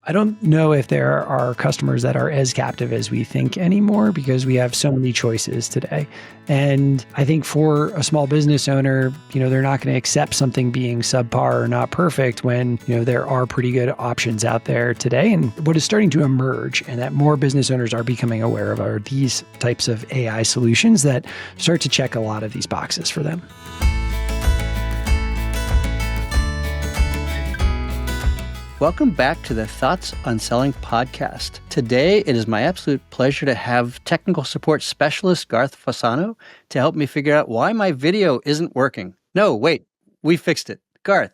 I don't know if there are customers that are as captive as we think anymore because we have so many choices today. And I think for a small business owner, they're not going to accept something being subpar or not perfect when, there are pretty good options out there today. And what is starting to emerge and that more business owners are becoming aware of are these types of AI solutions that start to check a lot of these boxes for them. Welcome back to the Thoughts on Selling podcast. Today, it is my absolute pleasure to have technical support specialist Garth Fasano to help me figure out why my video isn't working. No, wait, we fixed it. Garth,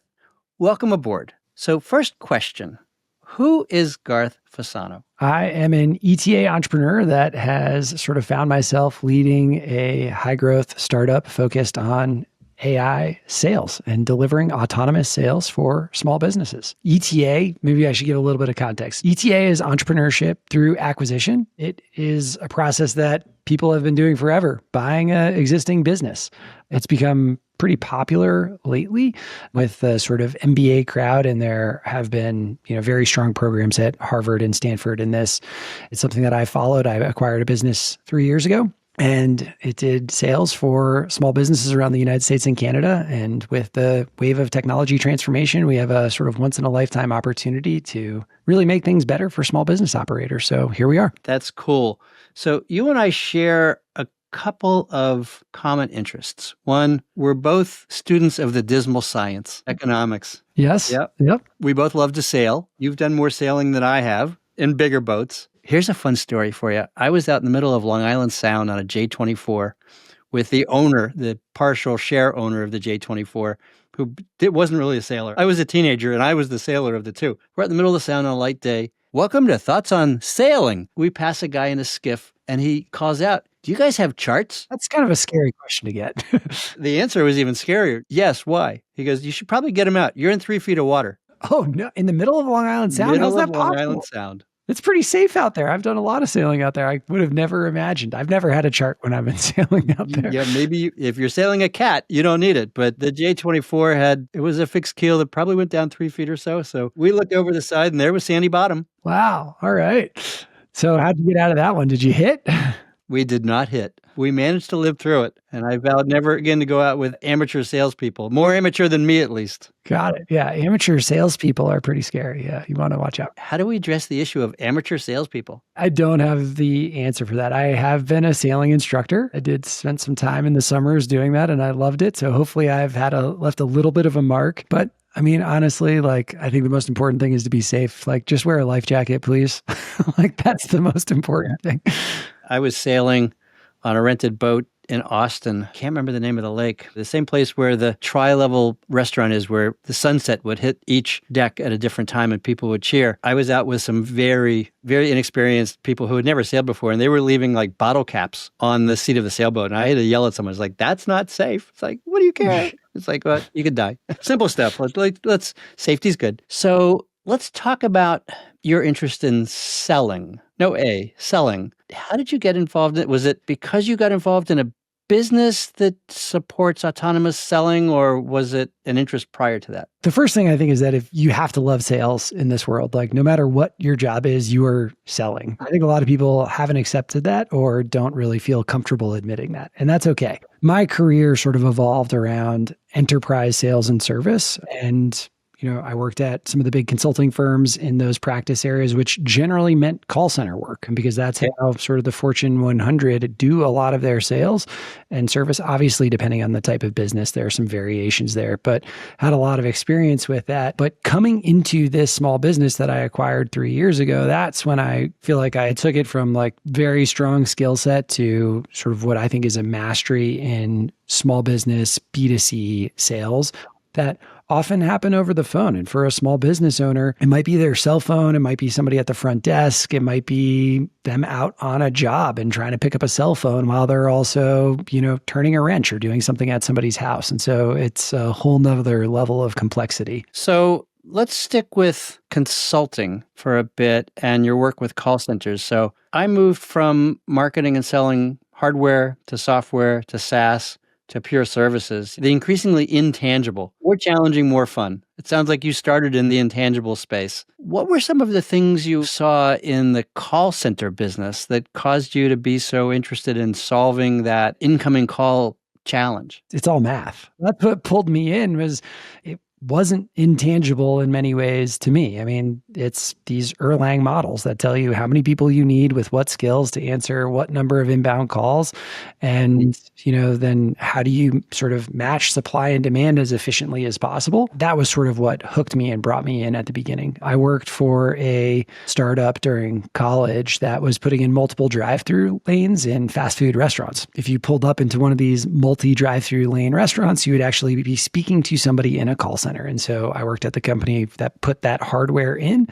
welcome aboard. So first question, who is Garth Fasano? I am an ETA entrepreneur that has sort of found myself leading a high-growth startup focused on AI sales and delivering autonomous sales for small businesses. ETA, maybe I should give a little bit of context. ETA is Entrepreneurship Through Acquisition. It is a process that people have been doing forever, buying an existing business. It's become pretty popular lately with the sort of MBA crowd, and there have been, very strong programs at Harvard and Stanford in this. It's something that I followed. I acquired a business 3 years ago. And it did sales for small businesses around the United States and Canada. And with the wave of technology transformation, we have a sort of once in a lifetime opportunity to really make things better for small business operators. So here we are. That's cool. So you and I share a couple of common interests. One, we're both students of the dismal science, economics. Yes. Yep. We both love to sail. You've done more sailing than I have in bigger boats. Here's a fun story for you. I was out in the middle of Long Island Sound on a J24 with the owner, the partial share owner of the J24, who wasn't really a sailor. I was a teenager and I was the sailor of the two. We're out in the middle of the Sound on a light day. Welcome to Thoughts on Sailing. We pass a guy in a skiff and he calls out, "Do you guys have charts?" That's kind of a scary question to get. The answer was even scarier. Yes, why? He goes, "You should probably get him out. You're in 3 feet of water." Oh, no. In the middle of Long Island Sound? How's that possible? Long Island Sound. It's pretty safe out there. I've done a lot of sailing out there. I would have never imagined. I've never had a chart when I've been sailing out there. Yeah, maybe if you're sailing a cat, you don't need it. But the J24 it was a fixed keel that probably went down 3 feet or so. So we looked over the side and there was sandy bottom. Wow. All right. So how'd you get out of that one? Did you hit? We did not hit. We managed to live through it. And I vowed never again to go out with amateur salespeople. More amateur than me, at least. Got it. Yeah. Amateur salespeople are pretty scary. Yeah. You want to watch out. How do we address the issue of amateur salespeople? I don't have the answer for that. I have been a sailing instructor. I did spend some time in the summers doing that and I loved it. So hopefully I've left a little bit of a mark. But I mean, honestly, I think the most important thing is to be safe. Just wear a life jacket, please. That's the most important thing. I was sailing on a rented boat in Austin. Can't remember the name of the lake. The same place where the tri-level restaurant is, where the sunset would hit each deck at a different time and people would cheer. I was out with some very, very inexperienced people who had never sailed before, and they were leaving bottle caps on the seat of the sailboat. And I had to yell at someone. I was like, "That's not safe." It's like, "What do you care?" It's like, "Well, you could die." Simple stuff. Safety's good. So let's talk about your interest in selling. Selling. How did you get involved in it? Was it because you got involved in a business that supports autonomous selling, or was it an interest prior to that? The first thing I think is that if you have to love sales in this world, no matter what your job is, you are selling. I think a lot of people haven't accepted that or don't really feel comfortable admitting that. And that's okay. My career sort of evolved around enterprise sales and service. And I worked at some of the big consulting firms in those practice areas, which generally meant call center work. And because that's how sort of the Fortune 100 do a lot of their sales and service. Obviously, depending on the type of business, there are some variations there, but had a lot of experience with that. But coming into this small business that I acquired 3 years ago, that's when I feel like I took it from very strong skill set to sort of what I think is a mastery in small business B2C sales that often happen over the phone. And for a small business owner, it might be their cell phone, it might be somebody at the front desk, it might be them out on a job and trying to pick up a cell phone while they're also, turning a wrench or doing something at somebody's house. And so it's a whole nother level of complexity. So let's stick with consulting for a bit and your work with call centers. So I moved from marketing and selling hardware to software to SaaS to pure services, the increasingly intangible, more challenging, more fun. It sounds like you started in the intangible space. What were some of the things you saw in the call center business that caused you to be so interested in solving that incoming call challenge? It's all math. That's what pulled me in. Was it wasn't intangible in many ways to me. I mean, it's these Erlang models that tell you how many people you need with what skills to answer what number of inbound calls. And, then how do you sort of match supply and demand as efficiently as possible? That was sort of what hooked me and brought me in at the beginning. I worked for a startup during college that was putting in multiple drive-through lanes in fast food restaurants. If you pulled up into one of these multi-drive-through lane restaurants, you would actually be speaking to somebody in a call center. And so I worked at the company that put that hardware in.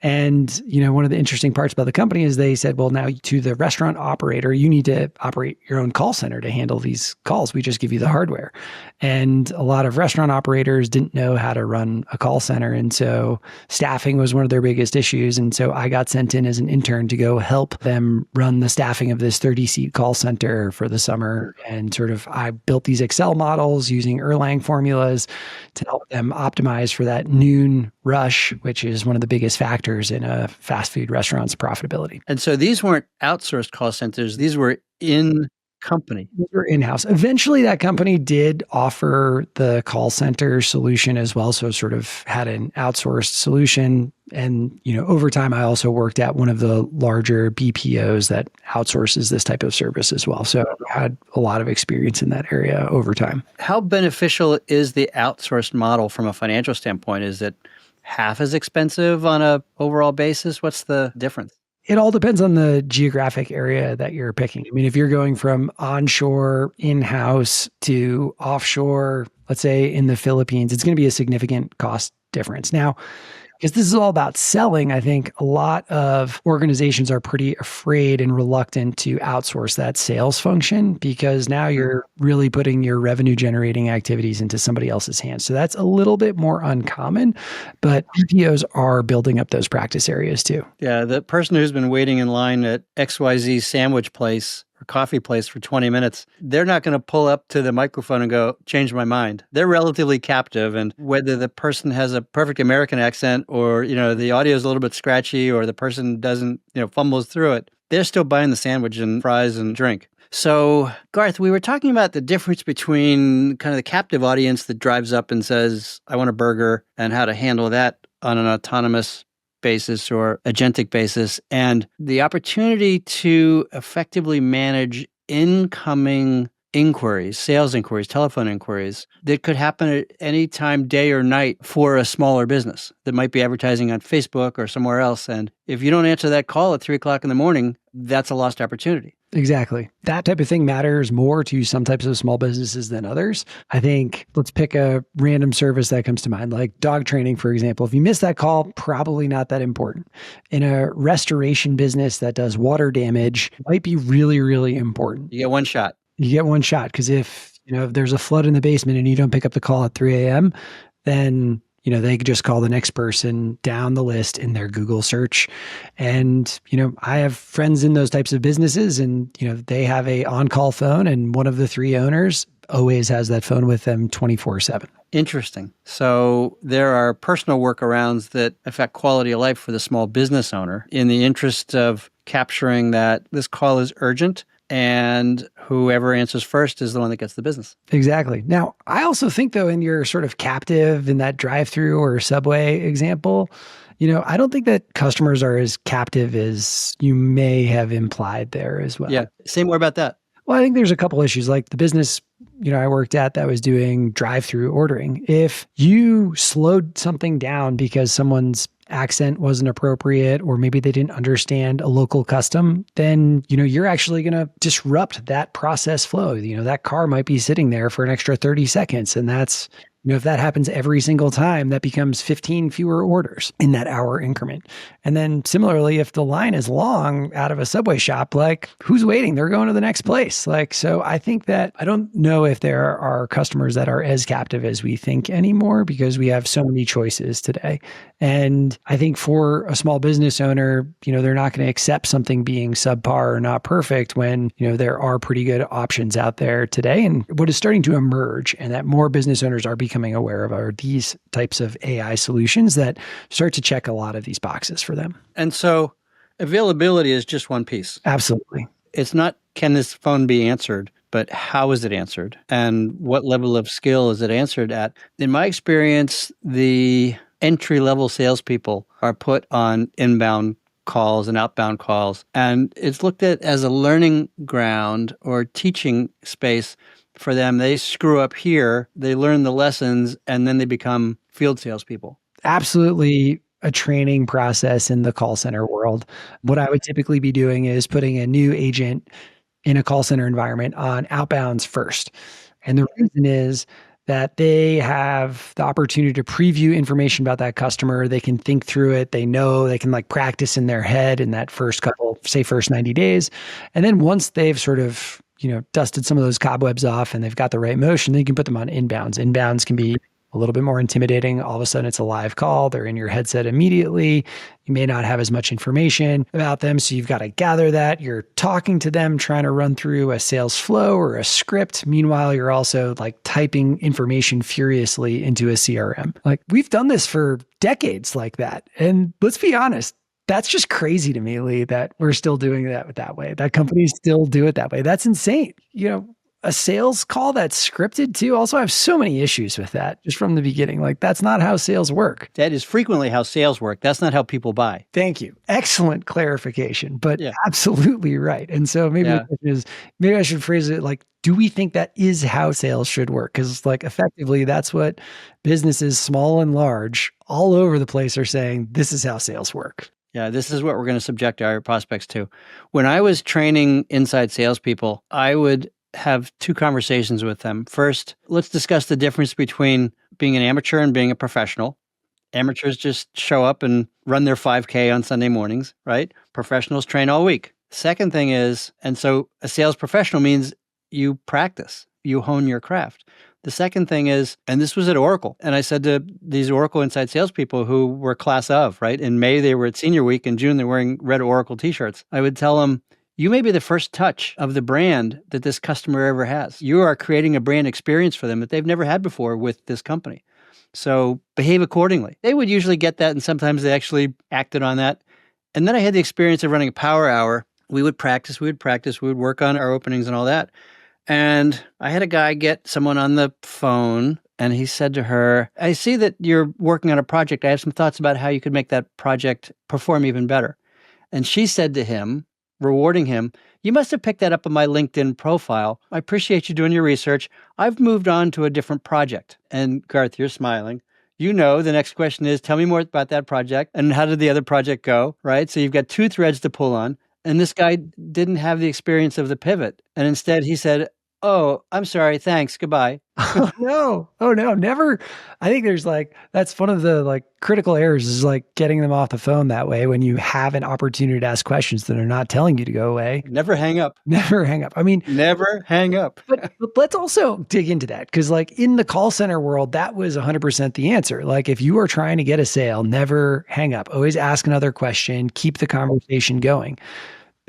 And, one of the interesting parts about the company is they said, well, now to the restaurant operator, you need to operate your own call center to handle these calls. We just give you the hardware. And a lot of restaurant operators didn't know how to run a call center. And so staffing was one of their biggest issues. And so I got sent in as an intern to go help them run the staffing of this 30-seat call center for the summer. And sort of I built these Excel models using Erlang formulas to help them optimize for that noon rush, which is one of the biggest factors in a fast food restaurant's profitability. And so these weren't outsourced call centers. These were in company. These were in-house. Eventually, that company did offer the call center solution as well. So sort of had an outsourced solution. And, over time, I also worked at one of the larger BPOs that outsources this type of service as well. So I had a lot of experience in that area over time. How beneficial is the outsourced model from a financial standpoint? Is it half as expensive on an overall basis? What's the difference? It all depends on the geographic area that you're picking. I mean, if you're going from onshore, in-house to offshore, let's say in the Philippines, it's going to be a significant cost difference. Now, because this is all about selling, I think a lot of organizations are pretty afraid and reluctant to outsource that sales function because now you're really putting your revenue generating activities into somebody else's hands. So that's a little bit more uncommon, but BPOs are building up those practice areas too. Yeah, the person who's been waiting in line at XYZ sandwich place or coffee place for 20 minutes, they're not going to pull up to the microphone and go, change my mind. They're relatively captive. And whether the person has a perfect American accent or, the audio is a little bit scratchy or the person doesn't, fumbles through it, they're still buying the sandwich and fries and drink. So, Garth, we were talking about the difference between kind of the captive audience that drives up and says, I want a burger, and how to handle that on an autonomous basis or agentic basis, and the opportunity to effectively manage incoming inquiries, sales inquiries, telephone inquiries that could happen at any time, day or night for a smaller business that might be advertising on Facebook or somewhere else. And if you don't answer that call at 3:00 in the morning, that's a lost opportunity. Exactly. That type of thing matters more to some types of small businesses than others. I think let's pick a random service that comes to mind, like dog training, for example. If you miss that call, probably not that important. In a restoration business that does water damage, it might be really, really important. You get one shot. You get one shot because if there's a flood in the basement and you don't pick up the call at 3 a.m., then they could just call the next person down the list in their Google search. And, I have friends in those types of businesses and, they have a on-call phone and one of the three owners always has that phone with them 24/7. Interesting. So there are personal workarounds that affect quality of life for the small business owner in the interest of capturing that this call is urgent and whoever answers first is the one that gets the business. Exactly. Now, I also think, though, in your sort of captive in that drive-through or subway example, I don't think that customers are as captive as you may have implied there as well. Yeah. Say more about that. Well, I think there's a couple issues. Like the business, I worked at that was doing drive-through ordering. If you slowed something down because someone's accent wasn't appropriate, or maybe they didn't understand a local custom, then, you're actually going to disrupt that process flow. That car might be sitting there for an extra 30 seconds. And that's If that happens every single time, that becomes 15 fewer orders in that hour increment. And then similarly, if the line is long out of a Subway shop, like who's waiting? They're going to the next place. Like, so I think that I don't know if there are customers that are as captive as we think anymore because we have so many choices today. And I think for a small business owner, they're not going to accept something being subpar or not perfect when, there are pretty good options out there today. And what is starting to emerge and that more business owners are becoming aware of are these types of AI solutions that start to check a lot of these boxes for them. And so availability is just one piece. Absolutely. It's not, can this phone be answered, but how is it answered? And what level of skill is it answered at? In my experience, the entry-level salespeople are put on inbound calls and outbound calls, and it's looked at as a learning ground or teaching space for them. They screw up here, they learn the lessons, and then they become field salespeople. Absolutely a training process in the call center world. What I would typically be doing is putting a new agent in a call center environment on outbounds first. And the reason is that they have the opportunity to preview information about that customer. They can think through it. They know they can like practice in their head in that first couple, say first 90 days. And then once they've sort of, dusted some of those cobwebs off and they've got the right motion, then you can put them on inbounds. Inbounds can be a little bit more intimidating. All of a sudden it's a live call. They're in your headset immediately. You may not have as much information about them. So you've got to gather that. You're talking to them, trying to run through a sales flow or a script. Meanwhile, you're also like typing information furiously into a CRM. Like we've done this for decades like that. And let's be honest, that's just crazy to me, Lee, that we're still doing that way. That companies still do it that way. That's insane. A sales call that's scripted too. Also, I have so many issues with that just from the beginning. Like that's not how sales work. That is frequently how sales work. That's not how people buy. Thank you. Excellent clarification, but absolutely right. And so maybe the question is, maybe I should phrase it like, do we think that is how sales should work? Because like effectively, that's what businesses, small and large, all over the place are saying, this is how sales work. Yeah, this is what we're going to subject our prospects to. When I was training inside salespeople, I would have two conversations with them. First, let's discuss the difference between being an amateur and being a professional. Amateurs just show up and run their 5K on Sunday mornings, right? Professionals train all week. Second thing is, and so a sales professional means you practice, you hone your craft. The second thing is, and this was at Oracle, and I said to these Oracle inside salespeople who were class of, right? In May, they were at senior week. In June, they're wearing red Oracle t-shirts. I would tell them, you may be the first touch of the brand that this customer ever has. You are creating a brand experience for them that they've never had before with this company. So behave accordingly. They would usually get that, and sometimes they actually acted on that. And then I had the experience of running a power hour. We would practice, we would work on our openings and all that. And I had a guy get someone on the phone, and he said to her, I see that you're working on a project. I have some thoughts about how you could make that project perform even better. And she said to him, rewarding him, you must have picked that up on my LinkedIn profile. I appreciate you doing your research. I've moved on to a different project. And Garth, you're smiling. The next question is, tell me more about that project. And how did the other project go, right? So you've got two threads to pull on. And this guy didn't have the experience of the pivot. And instead he said, oh, I'm sorry. Thanks. Goodbye. Oh no, never. I think there's that's one of the critical errors is getting them off the phone that way when you have an opportunity to ask questions that are not telling you to go away. Never hang up. Never hang up. I mean, never hang up. but let's also dig into that because in the call center world, that was 100% the answer. If you are trying to get a sale, never hang up. Always ask another question, keep the conversation going.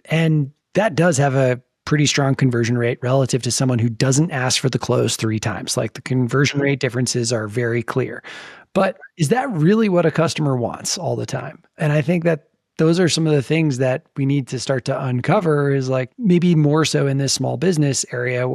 And that does have a pretty strong conversion rate relative to someone who doesn't ask for the close 3 times. The conversion rate differences are very clear. But is that really what a customer wants all the time? And I think that those are some of the things that we need to start to uncover is maybe more so in this small business area,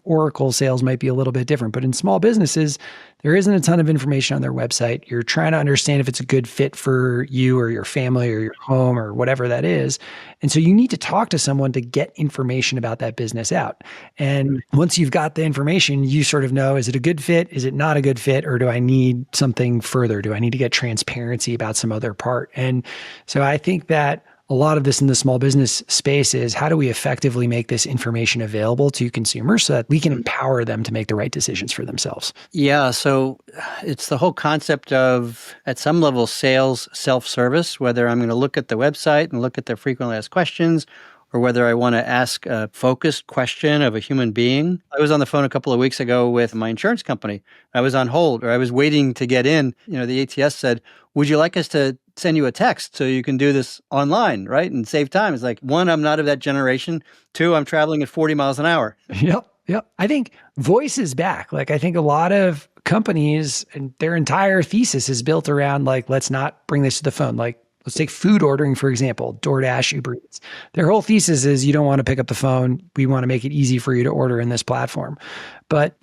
Oracle sales might be a little bit different, but in small businesses, there isn't a ton of information on their website. You're trying to understand if it's a good fit for you or your family or your home or whatever that is. And so you need to talk to someone to get information about that business out. And once you've got the information, you sort of know, is it a good fit? Is it not a good fit? Or do I need something further? Do I need to get transparency about some other part? And so I think that a lot of this in the small business space is how do we effectively make this information available to consumers so that we can empower them to make the right decisions for themselves? Yeah, so it's the whole concept of, at some level, sales self-service, whether I'm going to look at the website and look at the frequently asked questions, or whether I want to ask a focused question of a human being. I was on the phone a couple of weeks ago with my insurance company. I was on hold, or I was waiting to get in. The ATS said, would you like us to send you a text so you can do this online, right? And save time. It's like, one, I'm not of that generation. Two, I'm traveling at 40 miles an hour. Yep. I think voice is back. Like, I think a lot of companies and their entire thesis is built around like, let's not bring this to the phone. Like, let's take food ordering, for example, DoorDash, Uber Eats. Their whole thesis is you don't want to pick up the phone. We want to make it easy for you to order in this platform. But,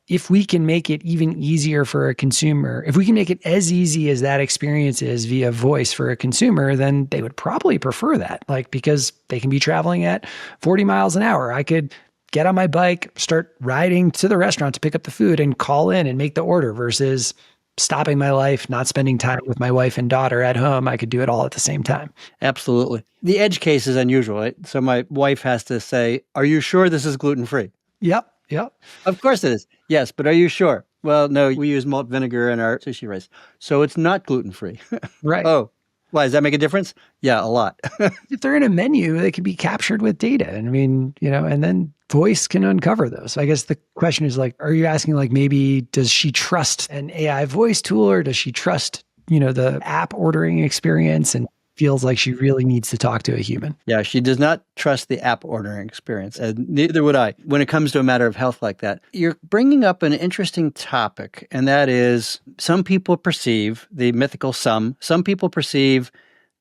if we can make it even easier for a consumer, if we can make it as easy as that experience is via voice for a consumer, then they would probably prefer that. Like, because they can be traveling at 40 miles an hour. I could get on my bike, start riding to the restaurant to pick up the food and call in and make the order versus stopping my life, not spending time with my wife and daughter at home. I could do it all at the same time. Absolutely. The edge case is unusual, right? So my wife has to say, are you sure this is gluten-free? Yep. Of course it is. Yes, but are you sure? Well, no, we use malt vinegar in our sushi rice. So it's not gluten-free. Right. Oh, why? Does that make a difference? Yeah, a lot. If they're in a menu, they can be captured with data. And and then voice can uncover those. I guess the question is like, are you asking like maybe does she trust an AI voice tool or does she trust, the app ordering experience and feels like she really needs to talk to a human? Yeah, she does not trust the app ordering experience, and neither would I. When it comes to a matter of health like that, you're bringing up an interesting topic, and that is some people perceive, the mythical some people perceive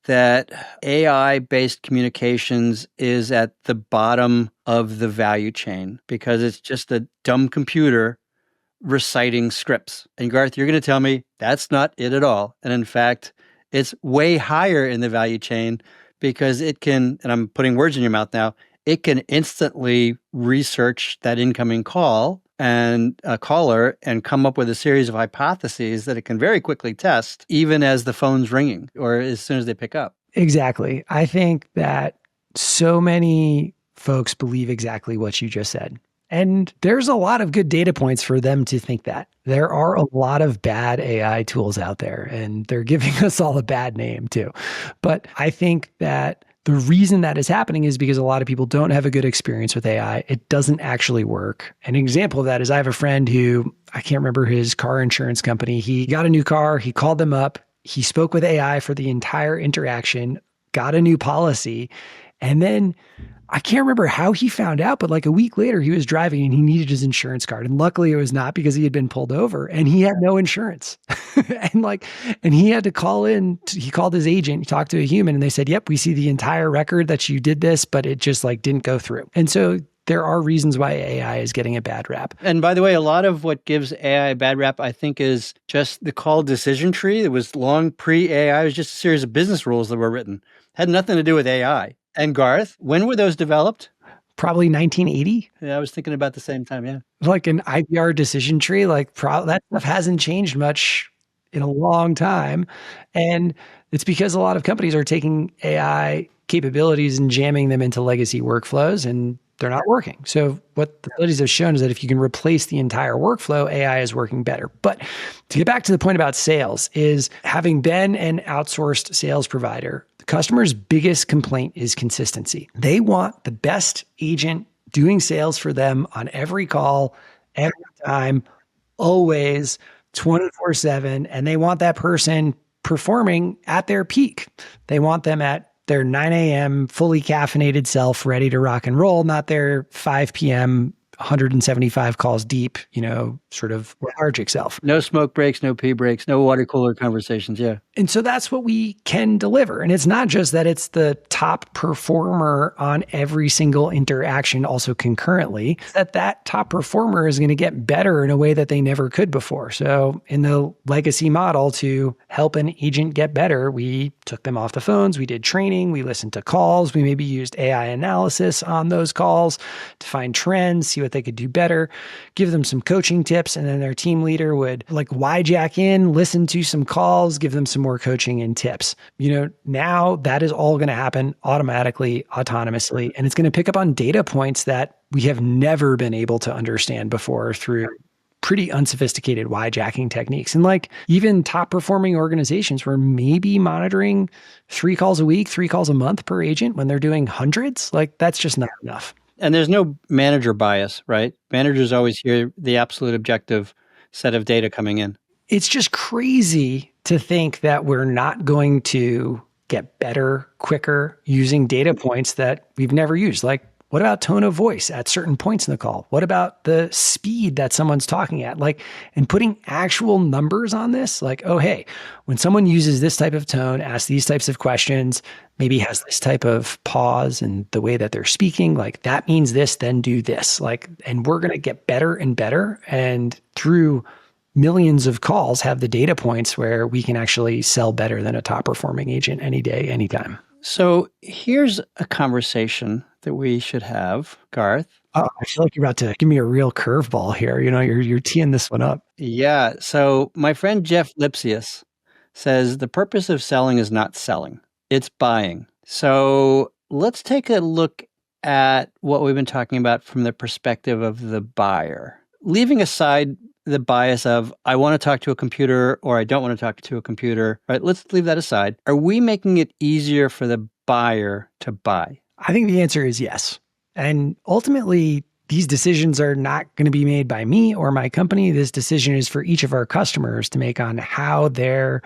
that AI-based communications is at the bottom of the value chain because it's just a dumb computer reciting scripts. And Garth, you're going to tell me that's not it at all. And in fact, it's way higher in the value chain because it can, and I'm putting words in your mouth now, it can instantly research that incoming call and a caller and come up with a series of hypotheses that it can very quickly test, even as the phone's ringing or as soon as they pick up. Exactly. I think that so many folks believe exactly what you just said. And there's a lot of good data points for them to think that. There are a lot of bad AI tools out there, and they're giving us all a bad name too. But I think that the reason that is happening is because a lot of people don't have a good experience with AI. It doesn't actually work. An example of that is I have a friend who, I can't remember his car insurance company. He got a new car. He called them up. He spoke with AI for the entire interaction, got a new policy. And then I can't remember how he found out, but like a week later, he was driving and he needed his insurance card. And luckily it was not because he had been pulled over and he had no insurance. and he had to call in. He called his agent, he talked to a human and they said, yep, we see the entire record that you did this, but it just like didn't go through. And so there are reasons why AI is getting a bad rap. And by the way, a lot of what gives AI a bad rap, I think, is just the call decision tree. It was long pre-AI. It was just a series of business rules that were written. Had nothing to do with AI. And Garth, when were those developed? Probably 1980. Yeah, I was thinking about the same time, yeah. Like an IPR decision tree, like that stuff hasn't changed much in a long time. And it's because a lot of companies are taking AI capabilities and jamming them into legacy workflows, and they're not working. So what the studies have shown is that if you can replace the entire workflow, AI is working better. But to get back to the point about sales is having been an outsourced sales provider, the customer's biggest complaint is consistency. They want the best agent doing sales for them on every call, every time, always, 24/7. And they want that person performing at their peak. They want them at their 9 a.m. fully caffeinated self ready to rock and roll, not their 5 p.m. 175 calls deep, sort of lethargic self. No smoke breaks, no pee breaks, no water cooler conversations. Yeah. And so that's what we can deliver. And it's not just that it's the top performer on every single interaction, also concurrently, that top performer is going to get better in a way that they never could before. So in the legacy model, to help an agent get better, we took them off the phones, we did training, we listened to calls, we maybe used AI analysis on those calls to find trends, see what they could do better, give them some coaching tips, and then their team leader would like hijack in, listen to some calls, give them some some more coaching and tips. Now that is all going to happen automatically, autonomously, and it's going to pick up on data points that we have never been able to understand before through pretty unsophisticated jacking techniques. And even top performing organizations were maybe monitoring 3 calls a week, 3 calls a month per agent when they're doing hundreds. That's just not enough. And there's no manager bias, right? Managers always hear the absolute objective set of data coming in. It's just crazy to think that we're not going to get better, quicker using data points that we've never used. What about tone of voice at certain points in the call? What about the speed that someone's talking at? And putting actual numbers on this, oh, hey, when someone uses this type of tone, asks these types of questions, maybe has this type of pause and the way that they're speaking, that means this, then do this. And we're going to get better and better. And through millions of calls, have the data points where we can actually sell better than a top performing agent any day, anytime. So here's a conversation that we should have, Garth. Oh, I feel like you're about to give me a real curveball here. You're teeing this one up. Yeah. So my friend Jeff Lipsius says the purpose of selling is not selling, it's buying. So let's take a look at what we've been talking about from the perspective of the buyer. Leaving aside the bias of, I want to talk to a computer or I don't want to talk to a computer, right? Let's leave that aside. Are we making it easier for the buyer to buy? I think the answer is yes. And ultimately, these decisions are not going to be made by me or my company. This decision is for each of our customers to make on how their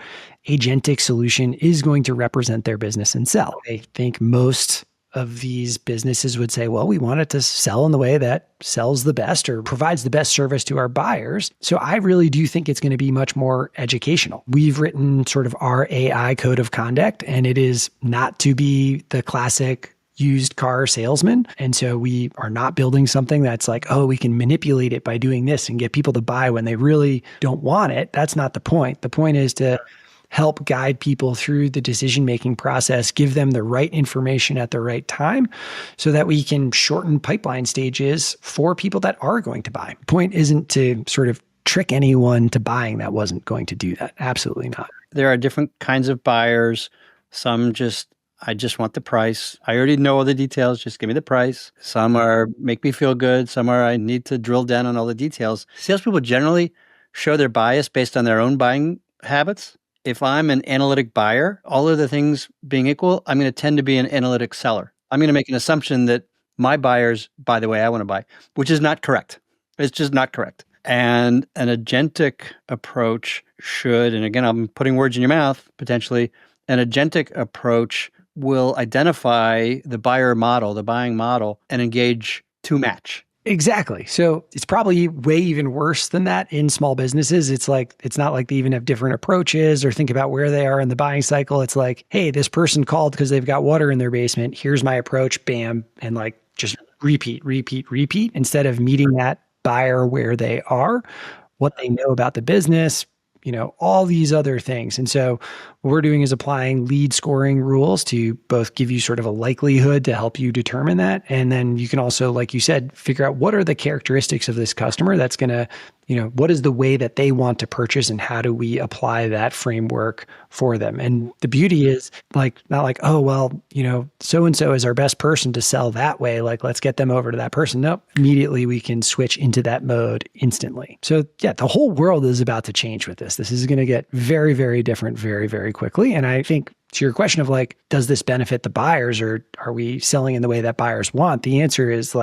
agentic solution is going to represent their business and sell. I think most of these businesses would say, well, we want it to sell in the way that sells the best or provides the best service to our buyers. So I really do think it's going to be much more educational. We've written sort of our AI code of conduct, and it is not to be the classic used car salesman. And so we are not building something that's we can manipulate it by doing this and get people to buy when they really don't want it. That's not the point. The point is to help guide people through the decision-making process, give them the right information at the right time so that we can shorten pipeline stages for people that are going to buy. The point isn't to sort of trick anyone to buying that wasn't going to do that. Absolutely not. There are different kinds of buyers. Some I just want the price. I already know all the details. Just give me the price. Some are make me feel good. Some are I need to drill down on all the details. Salespeople generally show their bias based on their own buying habits. If I'm an analytic buyer, all of the things being equal, I'm going to tend to be an analytic seller. I'm going to make an assumption that my buyers buy the way I want to buy, which is not correct. It's just not correct. And an agentic approach should, and again, I'm putting words in your mouth, potentially, an agentic approach will identify the buyer model, the buying model, and engage to match. Exactly. So it's probably way even worse than that in small businesses. It's not like they even have different approaches or think about where they are in the buying cycle. It's hey, this person called because they've got water in their basement. Here's my approach, bam. And just repeat, instead of meeting that buyer where they are, what they know about the business, all these other things. And so what we're doing is applying lead scoring rules to both give you sort of a likelihood to help you determine that. And then you can also, like you said, figure out what are the characteristics of this customer that's going to, what is the way that they want to purchase and how do we apply that framework for them? And the beauty is not oh, well, so-and-so is our best person to sell that way. Let's get them over to that person. Nope. Immediately we can switch into that mode instantly. So yeah, the whole world is about to change with this. This is going to get very, very different, very, very quickly. And I think to your question of does this benefit the buyers or are we selling in the way that buyers want? The answer is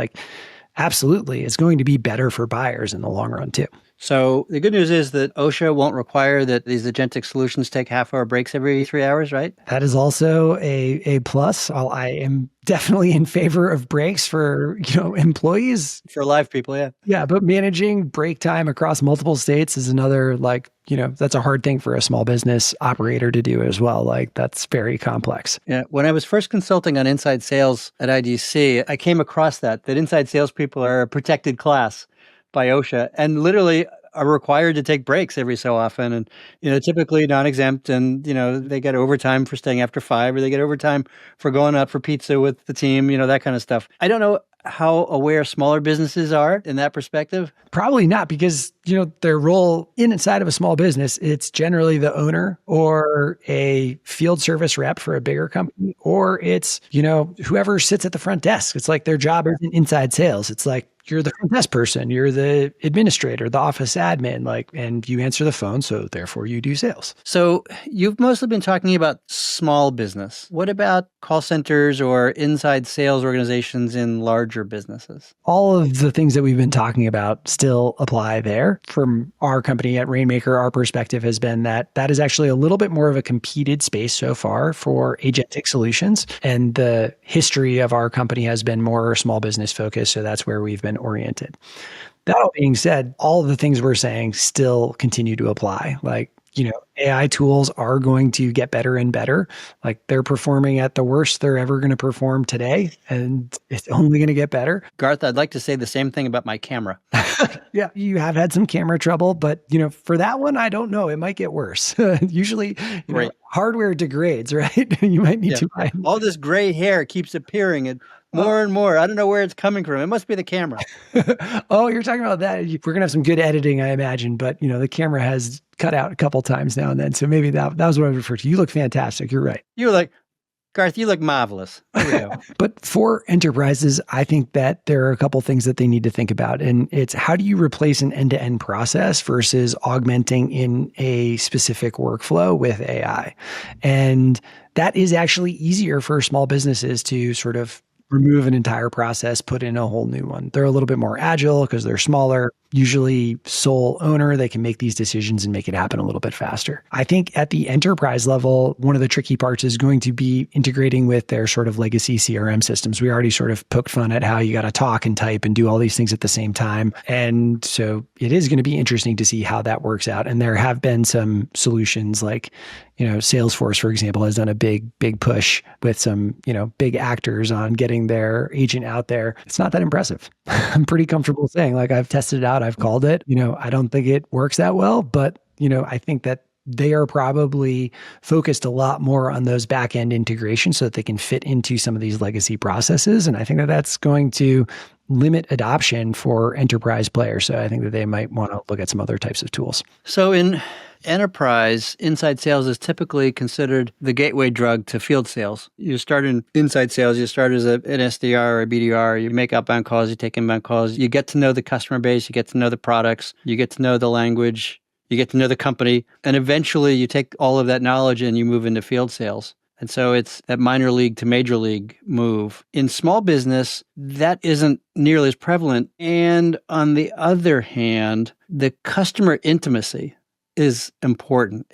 absolutely. It's going to be better for buyers in the long run too. So the good news is that OSHA won't require that these agentic solutions take half-hour breaks every 3 hours, right? That is also a plus. I am definitely in favor of breaks for employees. For live people, yeah. Yeah, but managing break time across multiple states is another that's a hard thing for a small business operator to do as well. That's very complex. Yeah. When I was first consulting on inside sales at IDC, I came across that inside salespeople are a protected class by OSHA and literally are required to take breaks every so often. And, typically non-exempt and, they get overtime for staying after 5 or they get overtime for going out for pizza with the team, that kind of stuff. I don't know how aware smaller businesses are in that perspective. Probably not because their role inside of a small business, it's generally the owner or a field service rep for a bigger company, or it's, whoever sits at the front desk. It's like their job isn't inside sales. It's like you're the front desk person, you're the administrator, the office admin, and you answer the phone. So therefore you do sales. So you've mostly been talking about small business. What about call centers or inside sales organizations in larger businesses? All of the things that we've been talking about still apply there. From our company at Rainmaker, our perspective has been that is actually a little bit more of a competed space so far for agentic solutions. And the history of our company has been more small business focused. So that's where we've been oriented. That all being said, all of the things we're saying still continue to apply. AI tools are going to get better and better. Like they're performing at the worst they're ever going to perform today, and it's only going to get better. Garth, I'd like to say the same thing about my camera. Yeah, you have had some camera trouble, but for that one, I don't know. It might get worse. Usually, hardware degrades, right? You might need to buy. All this gray hair keeps appearing and more. I don't know where it's coming from. It must be the camera. Oh, you're talking about that. We're going to have some good editing, I imagine, but the camera has cut out a couple times now and then. So maybe that was what I referred to. You look fantastic. You're right. Garth, you look marvelous. There we go. But for enterprises, I think that there are a couple things that they need to think about. And it's how do you replace an end-to-end process versus augmenting in a specific workflow with AI? And that is actually easier for small businesses to sort of remove an entire process, put in a whole new one. They're a little bit more agile because they're smaller, usually sole owner. They can make these decisions and make it happen a little bit faster. I think at the enterprise level, one of the tricky parts is going to be integrating with their sort of legacy CRM systems. We already sort of poked fun at how you got to talk and type and do all these things at the same time. And so it is going to be interesting to see how that works out. And there have been some solutions like, Salesforce, for example, has done a big push with some, big actors on getting their agent out there. It's not that impressive. I'm pretty comfortable saying, I've tested it out. I've called it. I don't think it works that well, but, I think that they are probably focused a lot more on those back-end integrations so that they can fit into some of these legacy processes. And I think that that's going to limit adoption for enterprise players. So I think that they might want to look at some other types of tools. So in enterprise, inside sales is typically considered the gateway drug to field sales. You start in inside sales, you start as an SDR or a BDR, you make outbound calls, you take inbound calls, you get to know the customer base, you get to know the products, you get to know the language, you get to know the company, and eventually you take all of that knowledge and you move into field sales. And so it's that minor league to major league move. In small business, that isn't nearly as prevalent. And on the other hand, the customer intimacy is important.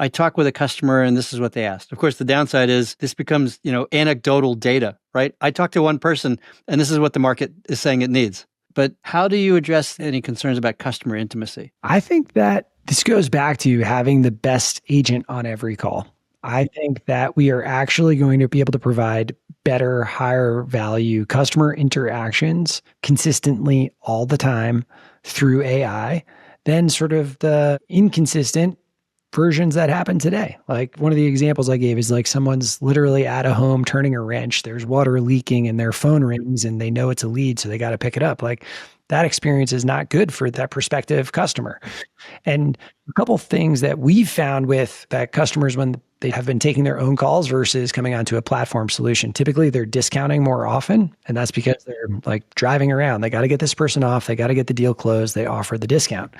I talk with a customer and this is what they asked. Of course, the downside is this becomes, anecdotal data, right? I talked to one person and this is what the market is saying it needs. But how do you address any concerns about customer intimacy? I think that this goes back to having the best agent on every call. I think that we are actually going to be able to provide better, higher value customer interactions consistently all the time through AI than sort of the inconsistent versions that happen today. Like one of the examples I gave is like someone's literally at a home turning a wrench, there's water leaking and their phone rings and they know it's a lead, so they got to pick it up. Like that experience is not good for that prospective customer. And a couple things that we've found with that customers when they have been taking their own calls versus coming onto a platform solution, typically they're discounting more often. And that's because they're like driving around. They got to get this person off. They got to get the deal closed. They offer the discount.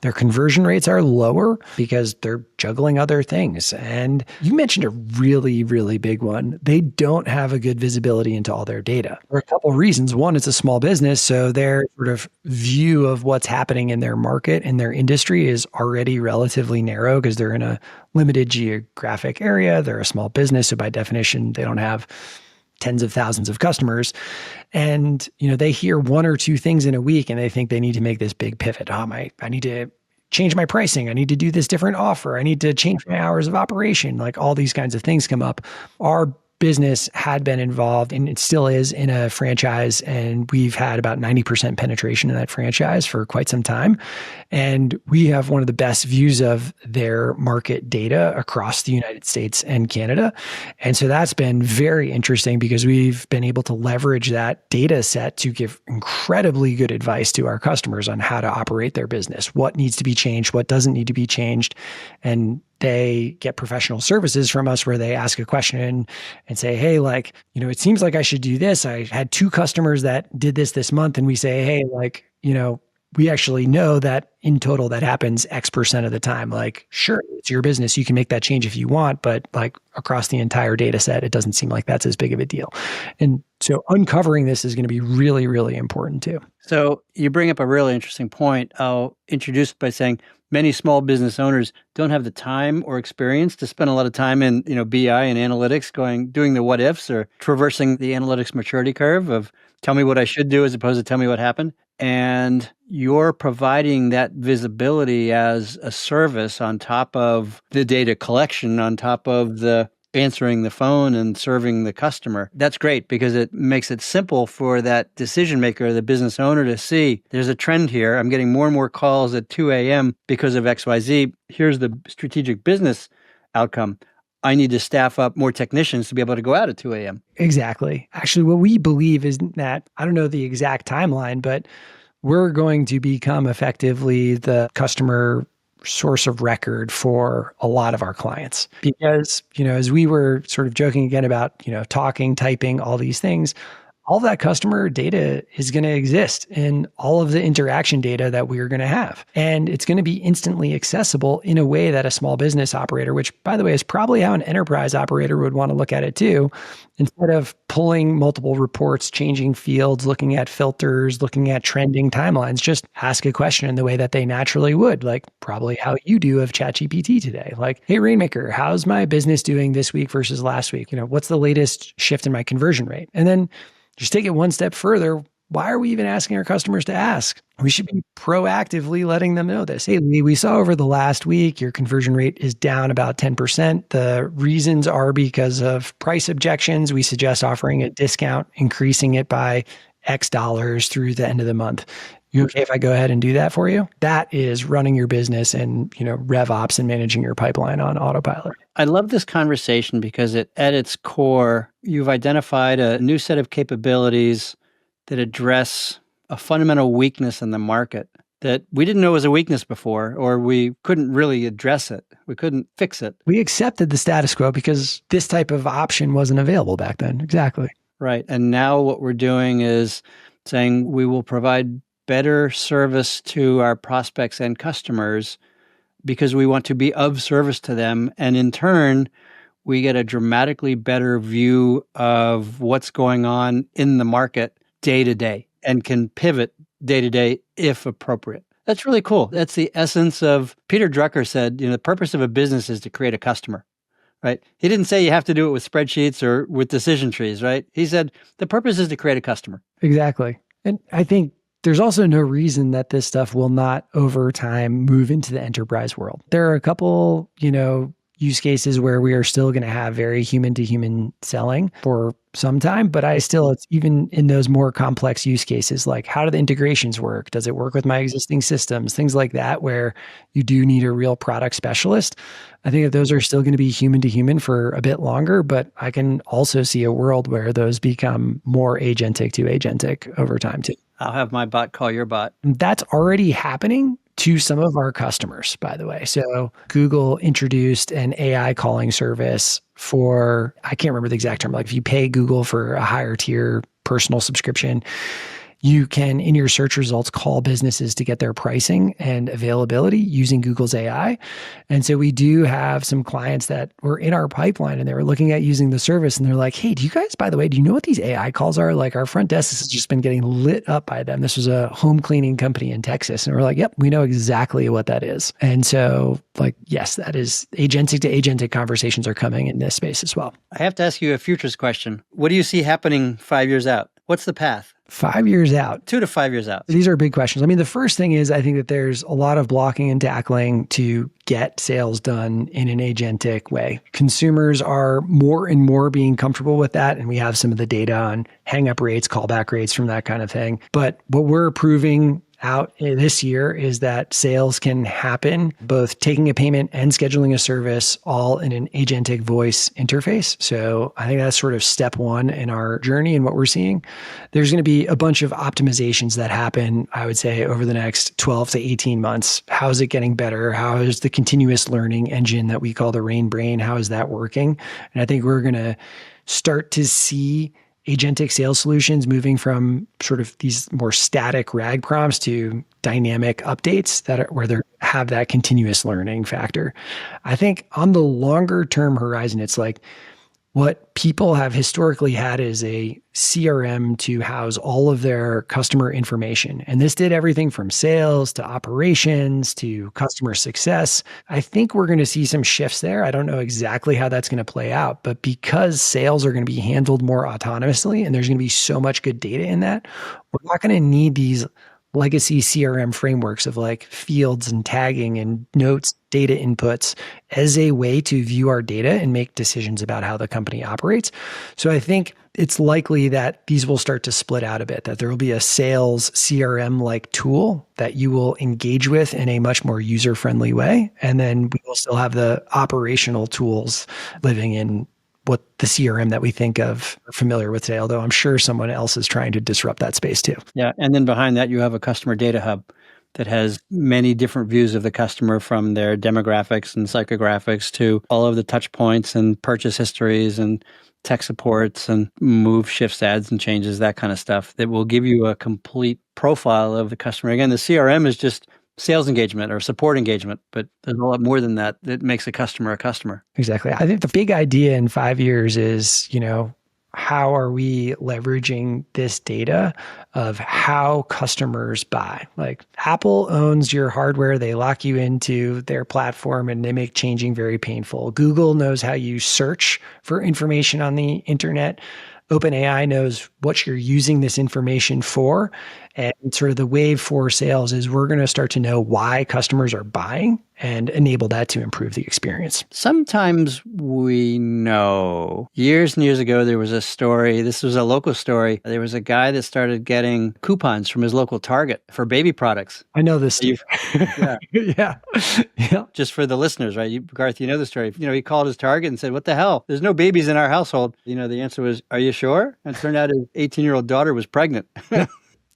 Their conversion rates are lower because they're juggling other things. And you mentioned a really, really big one. They don't have a good visibility into all their data for a couple of reasons. One, it's a small business. So their sort of view of what's happening in their market and their industry is already relatively narrow because they're in a limited geographic area. They're a small business. So by definition, they don't have tens of thousands of customers. And, they hear one or two things in a week and they think they need to make this big pivot. I need to change my pricing. I need to do this different offer. I need to change my hours of operation. Like all these kinds of things come up. Our business had been involved, and it still is, in a franchise, and we've had about 90% penetration in that franchise for quite some time. And we have one of the best views of their market data across the United States and Canada. And so that's been very interesting because we've been able to leverage that data set to give incredibly good advice to our customers on how to operate their business, what needs to be changed, what doesn't need to be changed. And they get professional services from us where they ask a question and say, hey, like, it seems like I should do this. I had 2 customers that did this month. And we say, hey, like, we actually know that in total that happens X% of the time. Like, sure, it's your business. You can make that change if you want, but like across the entire data set, it doesn't seem like that's as big of a deal. And so uncovering this is going to be really, really important too. So you bring up a really interesting point. I'll introduce it by saying many small business owners don't have the time or experience to spend a lot of time in, BI and analytics, doing the what ifs or traversing the analytics maturity curve of tell me what I should do as opposed to tell me what happened. And you're providing that visibility as a service on top of the data collection, on top of the answering the phone and serving the customer. That's great because it makes it simple for that decision maker, the business owner, to see there's a trend here. I'm getting more and more calls at 2 a.m. because of XYZ. Here's the strategic business outcome. I need to staff up more technicians to be able to go out at 2 a.m. Exactly. Actually, what we believe is that, I don't know the exact timeline, but we're going to become effectively the customer source of record for a lot of our clients. Because, as we were sort of joking again about, talking, typing, all these things, all that customer data is going to exist in all of the interaction data that we're going to have. And it's going to be instantly accessible in a way that a small business operator, which by the way, is probably how an enterprise operator would want to look at it too, instead of pulling multiple reports, changing fields, looking at filters, looking at trending timelines, just ask a question in the way that they naturally would, like probably how you do of ChatGPT today. Like, hey, Rainmaker, how's my business doing this week versus last week? What's the latest shift in my conversion rate? And then just take it one step further. Why are we even asking our customers to ask? We should be proactively letting them know this. Hey, Lee, we saw over the last week, your conversion rate is down about 10%. The reasons are because of price objections. We suggest offering a discount, increasing it by X dollars through the end of the month. You okay if I go ahead and do that for you? That is running your business and, rev ops and managing your pipeline on autopilot. I love this conversation because at its core, you've identified a new set of capabilities that address a fundamental weakness in the market that we didn't know was a weakness before, or we couldn't really address it. We couldn't fix it. We accepted the status quo because this type of option wasn't available back then. Exactly. Right. And now what we're doing is saying we will provide better service to our prospects and customers because we want to be of service to them. And in turn, we get a dramatically better view of what's going on in the market day to day and can pivot day to day if appropriate. That's really cool. That's the essence of, Peter Drucker said, the purpose of a business is to create a customer, right? He didn't say you have to do it with spreadsheets or with decision trees, right? He said the purpose is to create a customer. Exactly. And I think there's also no reason that this stuff will not over time move into the enterprise world. There are a couple, use cases where we are still going to have very human to human selling for some time, but it's even in those more complex use cases, like how do the integrations work? Does it work with my existing systems? Things like that, where you do need a real product specialist. I think that those are still going to be human to human for a bit longer, but I can also see a world where those become more agentic to agentic over time too. I'll have my bot call your bot. That's already happening to some of our customers, by the way. So Google introduced an AI calling service for, I can't remember the exact term, like if you pay Google for a higher tier personal subscription, you can, in your search results, call businesses to get their pricing and availability using Google's AI. And so we do have some clients that were in our pipeline and they were looking at using the service and they're like, hey, do you guys, by the way, do you know what these AI calls are? Like our front desk has just been getting lit up by them. This was a home cleaning company in Texas. And we're like, yep, we know exactly what that is. And so yes, that is agentic to agentic conversations are coming in this space as well. I have to ask you a futures question. What do you see happening 5 years out? What's the path? 5 years out. 2 to 5 years out. These are big questions. I mean, the first thing is I think that there's a lot of blocking and tackling to get sales done in an agentic way. Consumers are more and more being comfortable with that. And we have some of the data on hang up rates, callback rates from that kind of thing. But what we're proving out this year is that sales can happen both taking a payment and scheduling a service all in an agentic voice interface. So I think that's sort of step one in our journey and what we're seeing. There's going to be a bunch of optimizations that happen, I would say, over the next 12 to 18 months. How is it getting better? How is the continuous learning engine that we call the Rain Brain, how is that working? And I think we're going to start to see agentic sales solutions moving from sort of these more static RAG prompts to dynamic updates that are where they have that continuous learning factor. I think on the longer term horizon, it's like what people have historically had is a CRM to house all of their customer information. And this did everything from sales to operations to customer success. I think we're going to see some shifts there. I don't know exactly how that's going to play out, but because sales are going to be handled more autonomously and there's going to be so much good data in that, we're not going to need these legacy CRM frameworks of like fields and tagging and notes, data inputs as a way to view our data and make decisions about how the company operates. So I think it's likely that these will start to split out a bit, that there will be a sales CRM-like tool that you will engage with in a much more user-friendly way. And then we will still have the operational tools living in what the CRM that we think of are familiar with today, although I'm sure someone else is trying to disrupt that space too. Yeah. And then behind that, you have a customer data hub that has many different views of the customer, from their demographics and psychographics to all of the touch points and purchase histories and tech supports and move, shifts, adds and changes, that kind of stuff that will give you a complete profile of the customer. Again, the CRM is just sales engagement or support engagement, but there's a lot more than that that makes a customer a customer. Exactly. I think the big idea in 5 years is, how are we leveraging this data of how customers buy? Like Apple owns your hardware. They lock you into their platform and they make changing very painful. Google knows how you search for information on the internet. OpenAI knows what you're using this information for. And sort of the wave for sales is we're going to start to know why customers are buying and enable that to improve the experience. Sometimes we know. Years and years ago, there was a story. This was a local story. There was a guy that started getting coupons from his local Target for baby products. I know this. Yeah. Yeah. Just for the listeners, right? Garth, you know the story. He called his Target and said, "What the hell? There's no babies in our household." The answer was, "Are you sure?" And it turned out his 18-year-old daughter was pregnant.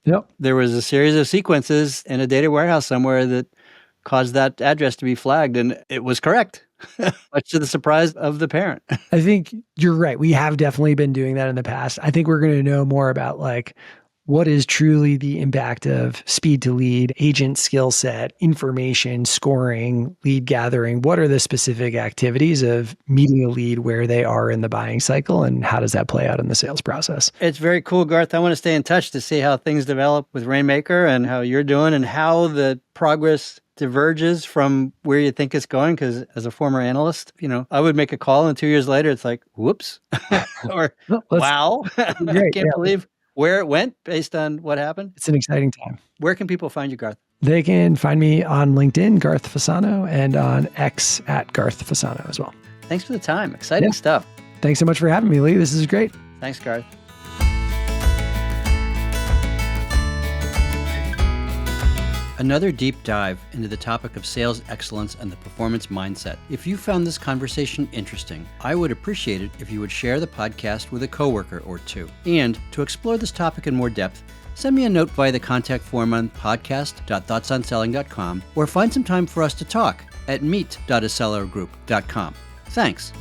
Yep. There was a series of sequences in a data warehouse somewhere that caused that address to be flagged, and it was correct, much to the surprise of the parent. I think you're right. We have definitely been doing that in the past. I think we're going to know more about what is truly the impact of speed to lead, agent skill set, information, scoring, lead gathering. What are the specific activities of meeting a lead where they are in the buying cycle, and how does that play out in the sales process? It's very cool, Garth. I want to stay in touch to see how things develop with Rainmaker and how you're doing and how the progress diverges from where you think it's going. Because as a former analyst, I would make a call and 2 years later, it's like, whoops, or wow, I can't believe where it went based on what happened. It's an exciting time. Where can people find you, Garth? They can find me on LinkedIn, Garth Fasano, and on X at Garth Fasano as well. Thanks for the time. Exciting stuff. Thanks so much for having me, Lee. This is great. Thanks, Garth. Another deep dive into the topic of sales excellence and the performance mindset. If you found this conversation interesting, I would appreciate it if you would share the podcast with a coworker or two. And to explore this topic in more depth, send me a note via the contact form on podcast.thoughtsonselling.com or find some time for us to talk at meet.acellergroup.com. Thanks.